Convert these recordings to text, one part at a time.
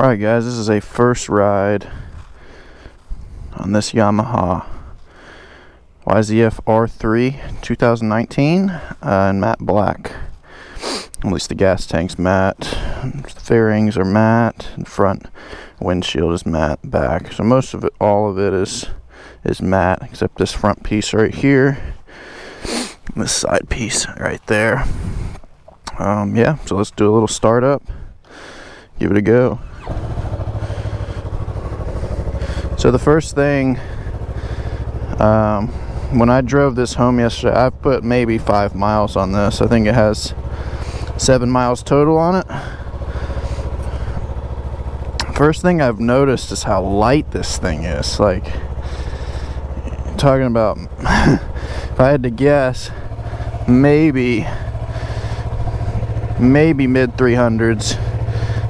Alright guys, this is a first ride on this Yamaha YZF R3 2019 in matte black. At least the gas tank's matte, the fairings are matte, and the front windshield is matte back. So most of it, all of it is matte except this front piece right here and this side piece right there. Yeah, so let's do a little startup, give it a go. So the first thing, when I drove this home yesterday, I've put maybe 5 miles on this. I think it has 7 miles total on it. First thing I've noticed is how light this thing is. Like, talking about, if I had to guess, maybe mid 300s,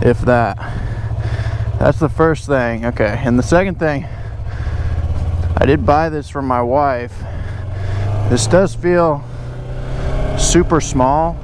if that. That's the first thing. Okay, and the second thing, I did buy this from my wife. This does feel super small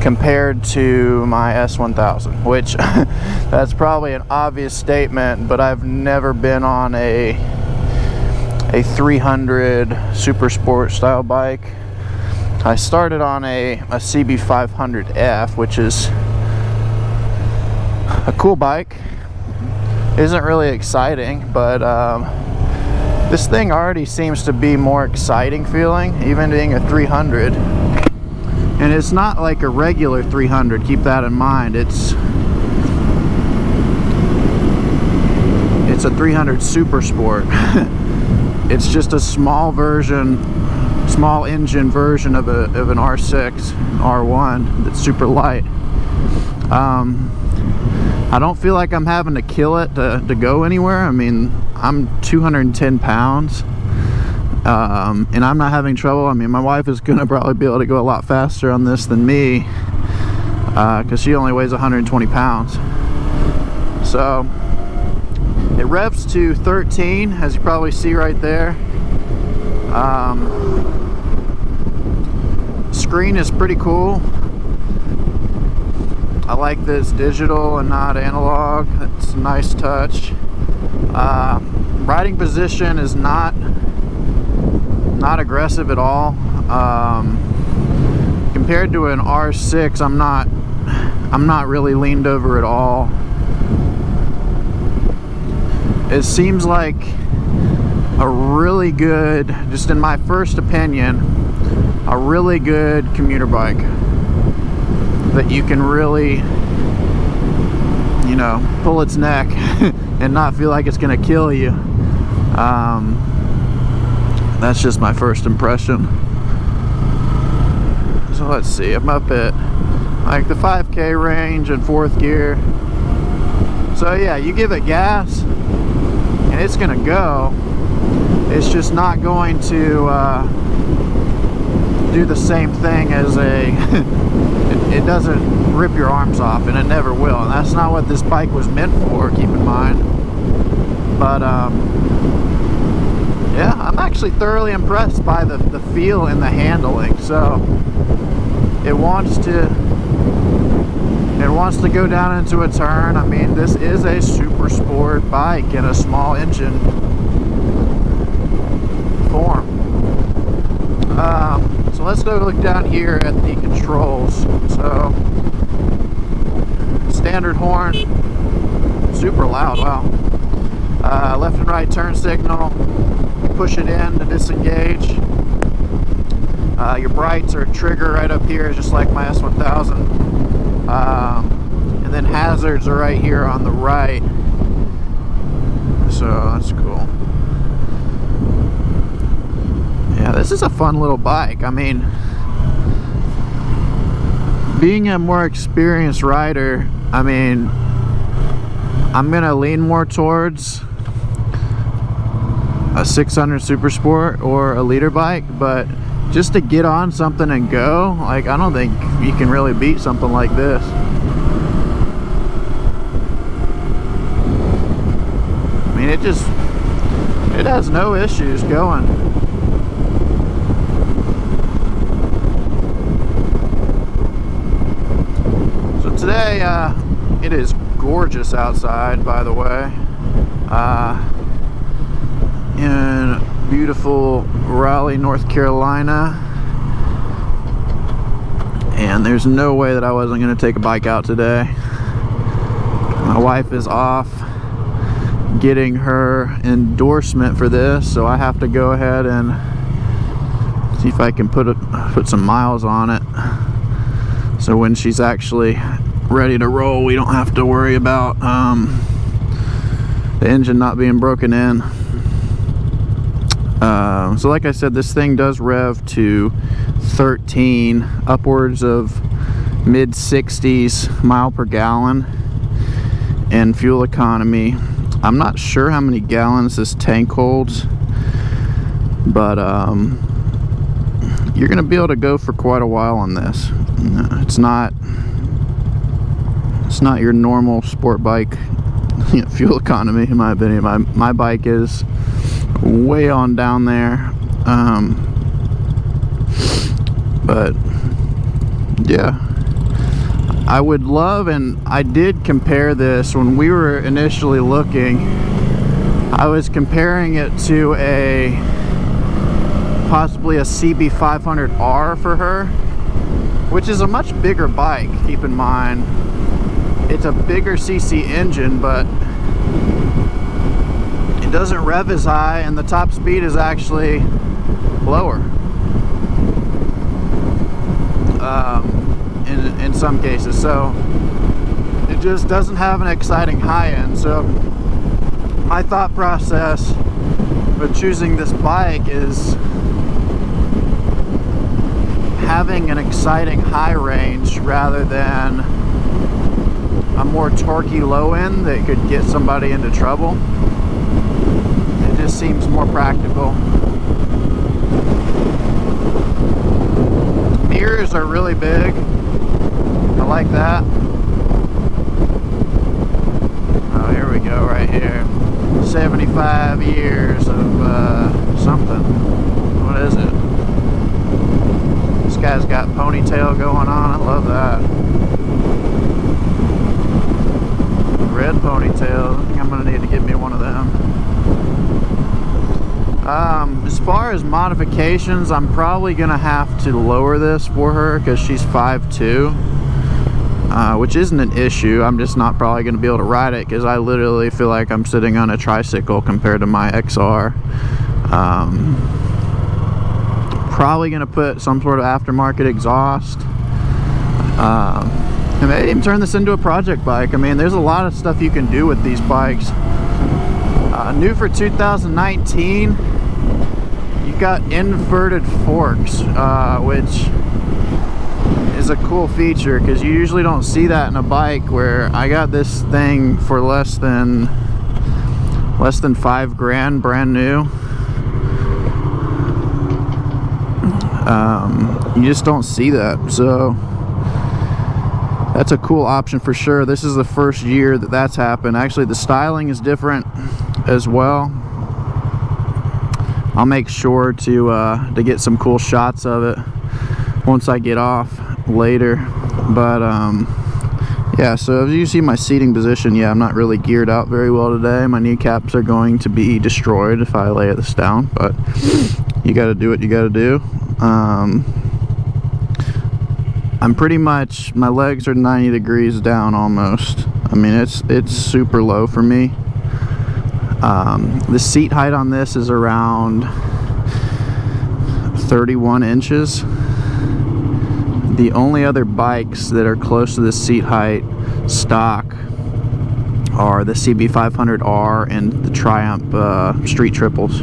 compared to my S1000, which that's probably an obvious statement, but I've never been on a 300 super sport style bike. I started on a CB500F, which is a cool bike. Isn't really exciting, but this thing already seems to be more exciting feeling, even being a 300. And it's not like a regular 300, keep that in mind. It's a 300 Super Sport. It's just a small engine version of an R6, R1 that's super light. I don't feel like I'm having to kill it to go anywhere. I mean, I'm 210 pounds, and I'm not having trouble. I mean, my wife is gonna probably be able to go a lot faster on this than me, because she only weighs 120 pounds. So it revs to 13, as you probably see right there. Screen is pretty cool. I like this digital and not analog. It's a nice touch. Riding position is not aggressive at all. Compared to an R6, I'm not really leaned over at all. It seems like a really good, just in my first opinion, a really good commuter bike that you can really, you know, pull its neck and not feel like it's gonna kill you. That's just my first impression. So let's see, I'm up at like the 5K range in 4th gear. So yeah, you give it gas and it's gonna go. It's just not going to do the same thing as a it doesn't rip your arms off, and it never will, and that's not what this bike was meant for, keep in mind. But yeah, I'm actually thoroughly impressed by the feel and the handling. So it wants to go down into a turn. I mean, this is a super sport bike in a small engine form. So let's go look down here at the controls. So standard horn, super loud, wow. Left and right turn signal, push it in to disengage. Your brights are trigger right up here, just like my S1000. And then hazards are right here on the right. So that's cool. Yeah, this is a fun little bike. I mean, being a more experienced rider, I mean, I'm gonna lean more towards a 600 Super Sport or a liter bike, but just to get on something and go, like, I don't think you can really beat something like this. I mean, it has no issues going. Today, it is gorgeous outside, by the way. In beautiful Raleigh, North Carolina. And there's no way that I wasn't going to take a bike out today. My wife is off getting her endorsement for this, so I have to go ahead and see if I can put some miles on it, so when she's actually ready to roll, we don't have to worry about the engine not being broken in. So like I said, this thing does rev to 13, upwards of mid 60s mile per gallon, and fuel economy, I'm not sure how many gallons this tank holds, but you're gonna be able to go for quite a while on this. It's not your normal sport bike fuel economy, in my opinion. My bike is way on down there, but yeah, I would love, and I did compare this when we were initially looking. I was comparing it to possibly a CB500R for her, which is a much bigger bike. Keep in mind, it's a bigger CC engine, but it doesn't rev as high, and the top speed is actually lower in some cases. So it just doesn't have an exciting high end. So my thought process with choosing this bike is having an exciting high range rather than a more torquey low end that could get somebody into trouble. It just seems more practical. Mirrors are really big. I like that. Oh, here we go, right here. 75 years of something. What is it? This guy's got ponytail going on. I love that. Red ponytail. I think I'm gonna need to get me one of them. As far as modifications, I'm probably gonna have to lower this for her because she's 5'2", which isn't an issue. I'm just not probably gonna be able to ride it because I literally feel like I'm sitting on a tricycle compared to my XR. Probably gonna put some sort of aftermarket exhaust, and maybe even turn this into a project bike. I mean, there's a lot of stuff you can do with these bikes. New for 2019, you've got inverted forks, which is a cool feature because you usually don't see that in a bike. Where I got this thing for less than $5,000, brand new. You just don't see that, so that's a cool option for sure. This is the first year that that's happened. Actually, the styling is different as well. I'll make sure to get some cool shots of it once I get off later. But yeah, so as you see my seating position, yeah, I'm not really geared out very well today. My kneecaps are going to be destroyed if I lay this down, but you got to do what you got to do. I'm pretty much, my legs are 90 degrees down almost. I mean, it's super low for me. The seat height on this is around 31 inches. The only other bikes that are close to the seat height stock are the CB500R and the Triumph Street Triples.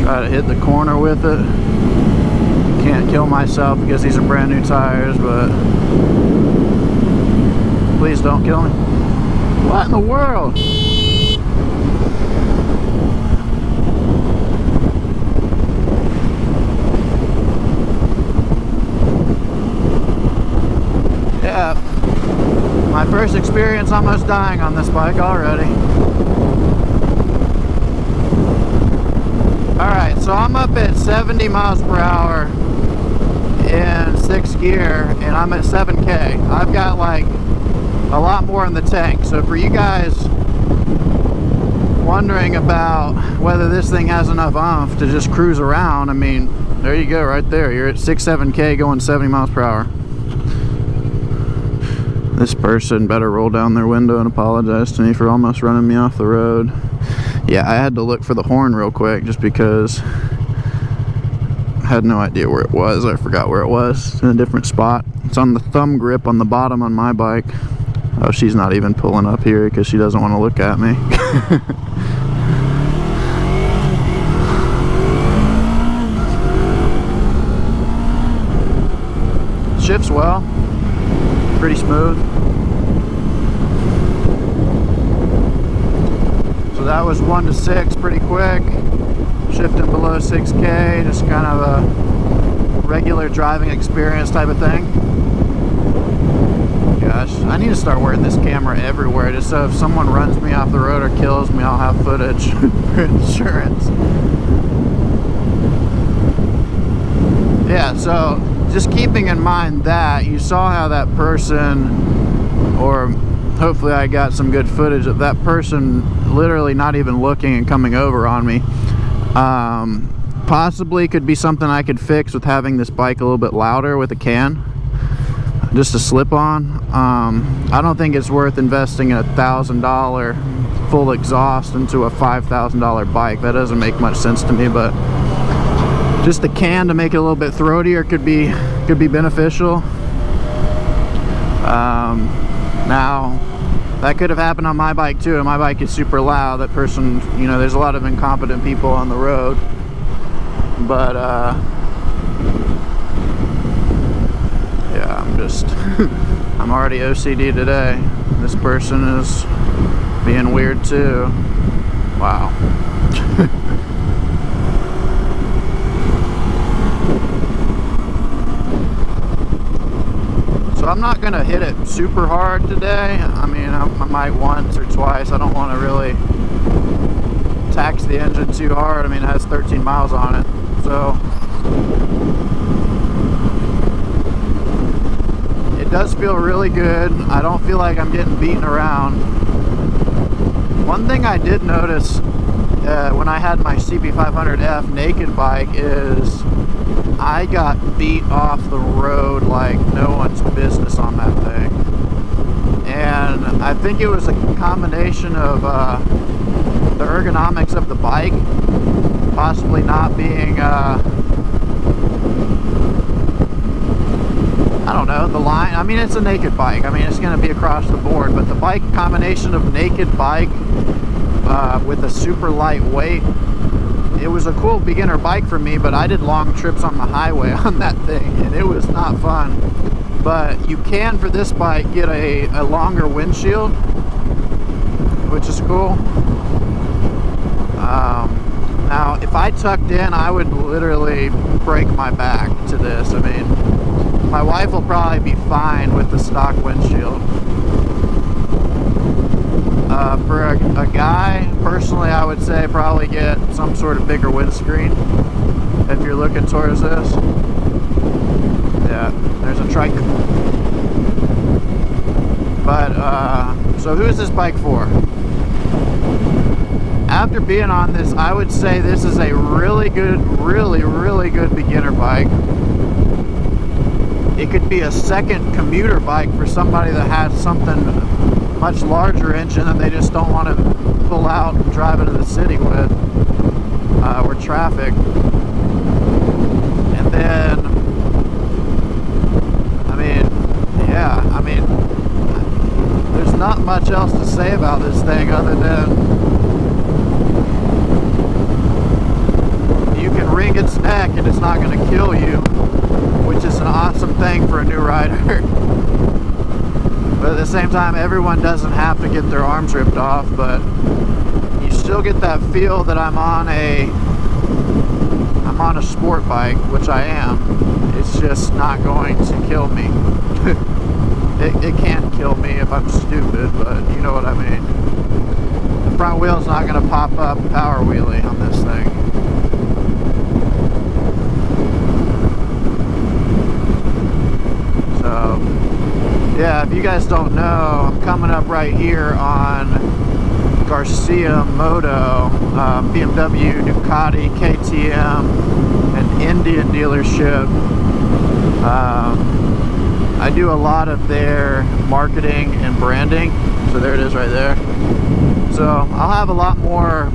Try to hit the corner with it. Can't kill myself because these are brand new tires, but please don't kill me. What in the world? Yeah, my first experience almost dying on this bike already. Alright, so I'm up at 70 miles per hour in sixth gear and I'm at 7K. I've got like a lot more in the tank. So for you guys wondering about whether this thing has enough oomph to just cruise around, I mean, there you go right there. You're at 7K going 70 miles per hour. This person better roll down their window and apologize to me for almost running me off the road. Yeah, I had to look for the horn real quick just because I had no idea where it was. I forgot where it was. It's in a different spot. It's on the thumb grip on the bottom on my bike. Oh, she's not even pulling up here because she doesn't want to look at me. Shifts well. Pretty smooth. So that was 1 to 6 pretty quick. Shifting below 6K, just kind of a regular driving experience type of thing. Gosh, I need to start wearing this camera everywhere just so if someone runs me off the road or kills me, I'll have footage for insurance. Yeah, so just keeping in mind that you saw how that person, or hopefully I got some good footage of that person literally not even looking and coming over on me. Possibly could be something I could fix with having this bike a little bit louder with a can, just a slip on. I don't think it's worth investing a $1,000 full exhaust into a $5,000 bike. That doesn't make much sense to me, but just the can to make it a little bit throatier could be beneficial. Now that could have happened on my bike too, and my bike is super loud. That person, you know, there's a lot of incompetent people on the road, but yeah, I'm already OCD today. This person is being weird too. Wow. So I'm not gonna hit it super hard today. I mean, I might once or twice. I don't want to really tax the engine too hard. I mean, it has 13 miles on it, so it does feel really good. I don't feel like I'm getting beaten around. One thing I did notice when I had my CB500F naked bike is I got beat off the road like no one's business on that thing. And I think it was a combination of the ergonomics of the bike possibly not being I don't know, the line. I mean, it's a naked bike. I mean, it's going to be across the board, but the bike combination of naked bike with a super light weight, it was a cool beginner bike for me, but I did long trips on the highway on that thing, and it was not fun. But you can, for this bike, get a longer windshield, which is cool. Now, if I tucked in, I would literally break my back to this. I mean, my wife will probably be fine with the stock windshield. For a guy, personally, I would say probably get some sort of bigger windscreen if you're looking towards this. Yeah, there's a trike. But, so who is this bike for? After being on this, I would say this is a really good, really good beginner bike. It could be a second commuter bike for somebody that has something much larger engine and they just don't want to pull out and drive into the city with, or traffic. And then, I mean, yeah, I mean, there's not much else to say about this thing other than you can wring its neck and it's not going to kill you, which is an awesome thing for a new rider. But at the same time, everyone doesn't have to get their arms ripped off, but you still get that feel that I'm on a sport bike, which I am. It's just not going to kill me. It can't kill me if I'm stupid, but you know what I mean. The front wheel's not going to pop up power wheelie on this thing. Yeah, if you guys don't know, I'm coming up right here on Garcia Moto, BMW, Ducati, KTM, an Indian dealership. I do a lot of their marketing and branding, so there it is right there. So I'll have a lot more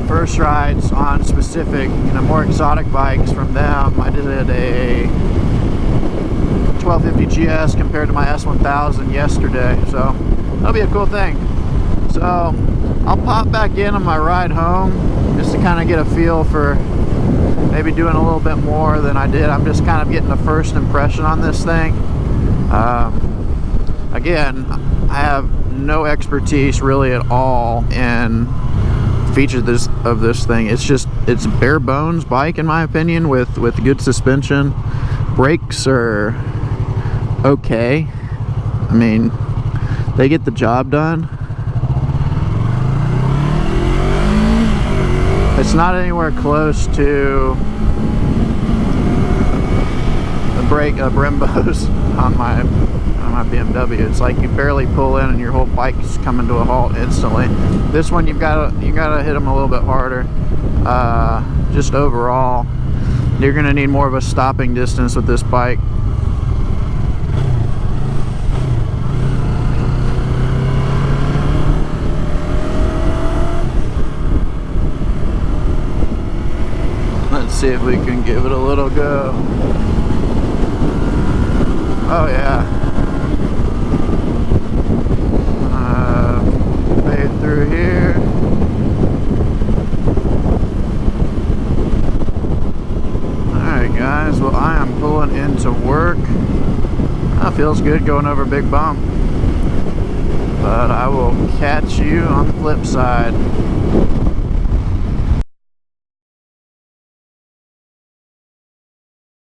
first rides on specific, more exotic bikes from them. I did a 1250 GS compared to my S1000 yesterday, so that'll be a cool thing. So I'll pop back in on my ride home just to kind of get a feel for maybe doing a little bit more than I did. I'm just kind of getting a first impression on this thing. Again, I have no expertise really at all in features of this thing. It's a bare bones bike in my opinion, with good suspension. Brakes are okay. I mean, they get the job done. It's not anywhere close to the Brembos on my BMW. It's like you barely pull in and your whole bike's coming to a halt instantly. This one you gotta hit them a little bit harder. Just overall, you're gonna need more of a stopping distance with this bike. Let's see if we can give it a little go. Oh yeah. Fade through here. Alright guys, well I am pulling into work. That feels good going over a big bump. But I will catch you on the flip side.